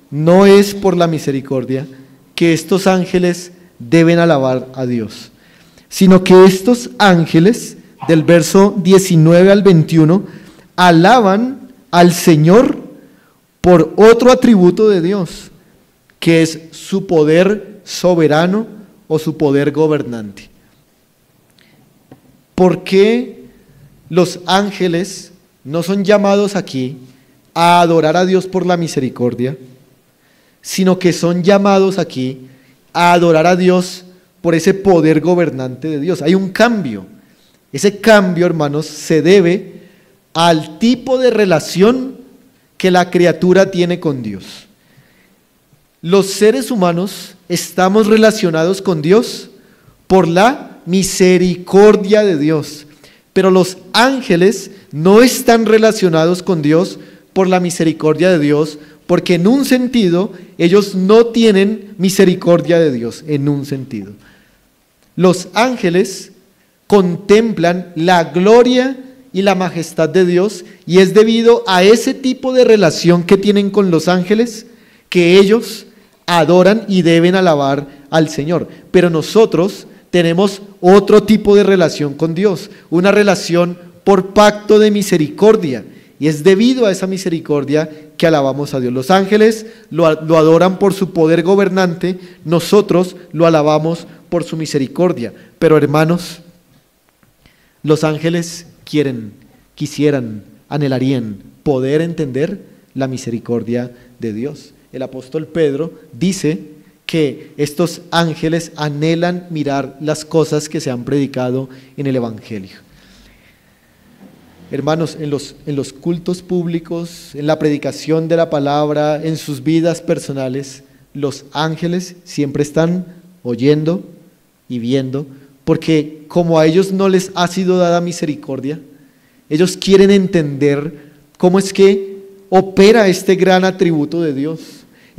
No es por la misericordia que estos ángeles deben alabar a Dios, sino que estos ángeles, del verso 19 al 21, alaban al Señor por otro atributo de Dios, que es su poder soberano o su poder gobernante. ¿Por qué los ángeles no son llamados aquí a adorar a Dios por la misericordia, sino que son llamados aquí a adorar a Dios por ese poder gobernante de Dios? Hay un cambio. Ese cambio, hermanos, se debe al tipo de relación que la criatura tiene con Dios. Los seres humanos estamos relacionados con Dios por la misericordia de Dios, pero los ángeles no están relacionados con Dios por la misericordia de Dios, porque en un sentido ellos no tienen misericordia de Dios, en un sentido. Los ángeles contemplan la gloria y la majestad de Dios, y es debido a ese tipo de relación que tienen con los ángeles que ellos adoran y deben alabar al Señor. Pero nosotros tenemos otro tipo de relación con Dios, una relación por pacto de misericordia, y es debido a esa misericordia que alabamos a Dios. Los ángeles lo adoran por su poder gobernante, nosotros lo alabamos por su misericordia. Pero hermanos, los ángeles quisieran, anhelarían poder entender la misericordia de Dios. El apóstol Pedro dice que estos ángeles anhelan mirar las cosas que se han predicado en el Evangelio. Hermanos, en los cultos públicos, en la predicación de la palabra, en sus vidas personales, los ángeles siempre están oyendo y viendo, porque como a ellos no les ha sido dada misericordia, ellos quieren entender cómo es que opera este gran atributo de Dios.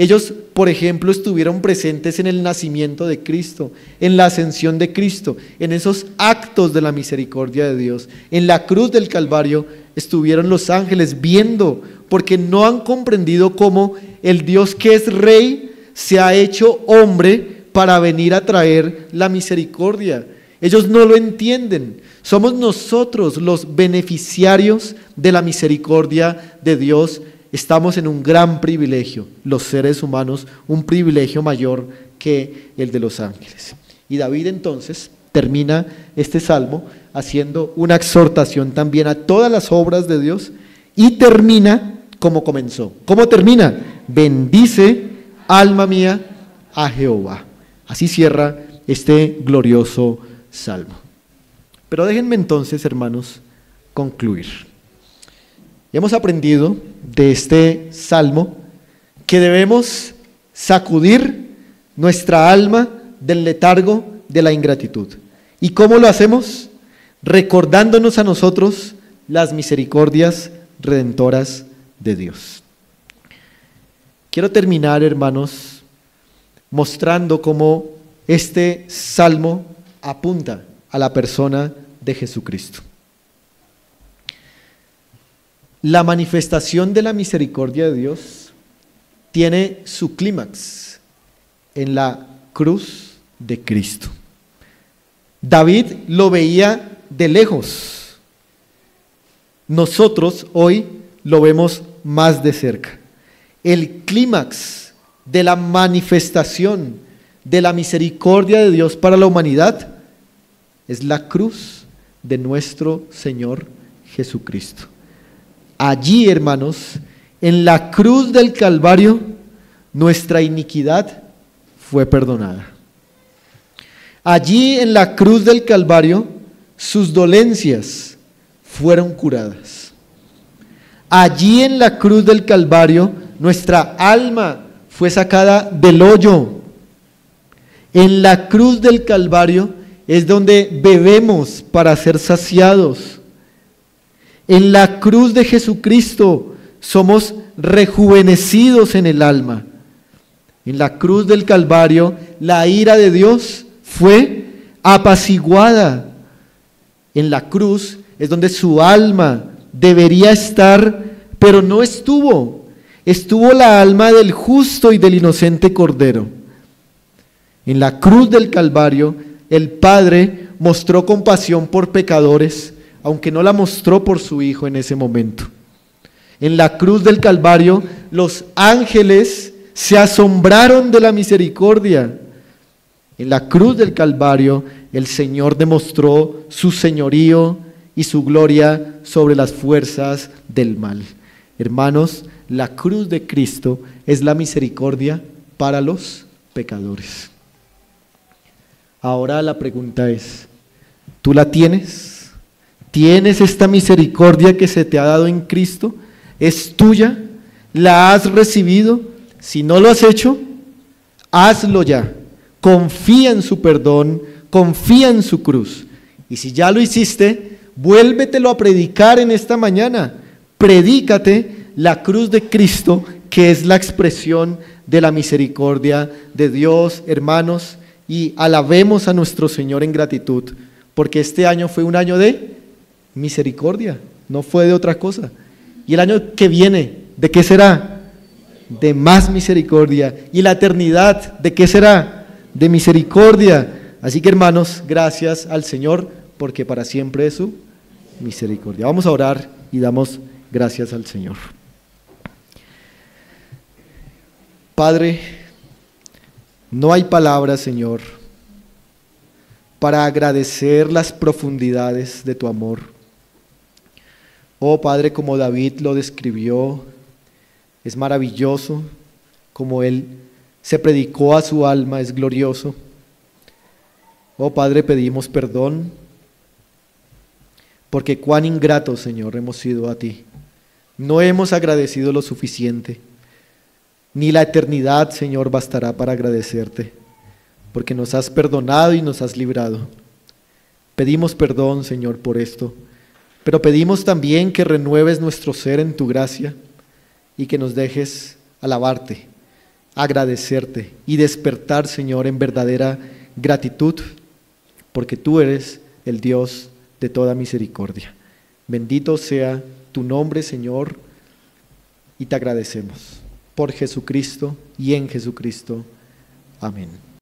Ellos, por ejemplo, estuvieron presentes en el nacimiento de Cristo, en la ascensión de Cristo, en esos actos de la misericordia de Dios. En la cruz del Calvario estuvieron los ángeles viendo, porque no han comprendido cómo el Dios que es Rey se ha hecho hombre para venir a traer la misericordia. Ellos no lo entienden. Somos nosotros los beneficiarios de la misericordia de Dios. Estamos en un gran privilegio, los seres humanos, un privilegio mayor que el de los ángeles. Y David entonces termina este salmo haciendo una exhortación también a todas las obras de Dios y termina como comenzó. ¿Cómo termina? Bendice, alma mía, a Jehová. Así cierra este glorioso salmo. Pero déjenme entonces, hermanos, concluir. Hemos aprendido de este salmo que debemos sacudir nuestra alma del letargo de la ingratitud. ¿Y cómo lo hacemos? Recordándonos a nosotros las misericordias redentoras de Dios. Quiero terminar, hermanos, mostrando cómo este salmo apunta a la persona de Jesucristo. La manifestación de la misericordia de Dios tiene su clímax en la cruz de Cristo. David lo veía de lejos. Nosotros hoy lo vemos más de cerca. El clímax de la manifestación de la misericordia de Dios para la humanidad es la cruz de nuestro Señor Jesucristo. Allí, hermanos, en la cruz del Calvario, nuestra iniquidad fue perdonada. Allí en la cruz del Calvario, sus dolencias fueron curadas. Allí en la cruz del Calvario, nuestra alma fue sacada del hoyo. En la cruz del Calvario es donde bebemos para ser saciados. En la cruz de Jesucristo somos rejuvenecidos en el alma. En la cruz del Calvario la ira de Dios fue apaciguada. En la cruz es donde su alma debería estar, pero no estuvo. Estuvo la alma del justo y del inocente Cordero. En la cruz del Calvario, el Padre mostró compasión por pecadores, aunque no la mostró por su Hijo en ese momento. En la cruz del Calvario, los ángeles se asombraron de la misericordia. En la cruz del Calvario, el Señor demostró su señorío y su gloria sobre las fuerzas del mal. Hermanos, la cruz de Cristo es la misericordia para los pecadores. Ahora la pregunta es, ¿tú la tienes? ¿Tienes esta misericordia que se te ha dado en Cristo? ¿Es tuya? ¿La has recibido? Si no lo has hecho, hazlo ya. Confía en su perdón, confía en su cruz. Y si ya lo hiciste, vuélvetelo a predicar en esta mañana. Predícate la cruz de Cristo, que es la expresión de la misericordia de Dios, hermanos, y alabemos a nuestro Señor en gratitud, porque este año fue un año de misericordia, no fue de otra cosa. Y el año que viene, ¿de qué será? De más misericordia. Y la eternidad, ¿de qué será? De misericordia. Así que, hermanos, gracias al Señor, porque para siempre es su misericordia. Vamos a orar y damos gracias al Señor. Padre, no hay palabras, Señor, para agradecer las profundidades de tu amor. Oh Padre, como David lo describió, es maravilloso, como él se predicó a su alma, es glorioso. Oh Padre, pedimos perdón, porque cuán ingratos, Señor, hemos sido a ti. No hemos agradecido lo suficiente. Ni la eternidad, Señor, bastará para agradecerte, porque nos has perdonado y nos has librado. Pedimos perdón, Señor, por esto, pero pedimos también que renueves nuestro ser en tu gracia y que nos dejes alabarte, agradecerte y despertar, Señor, en verdadera gratitud, porque tú eres el Dios de toda misericordia. Bendito sea tu nombre, Señor, y te agradecemos. por Jesucristo y en Jesucristo. Amén.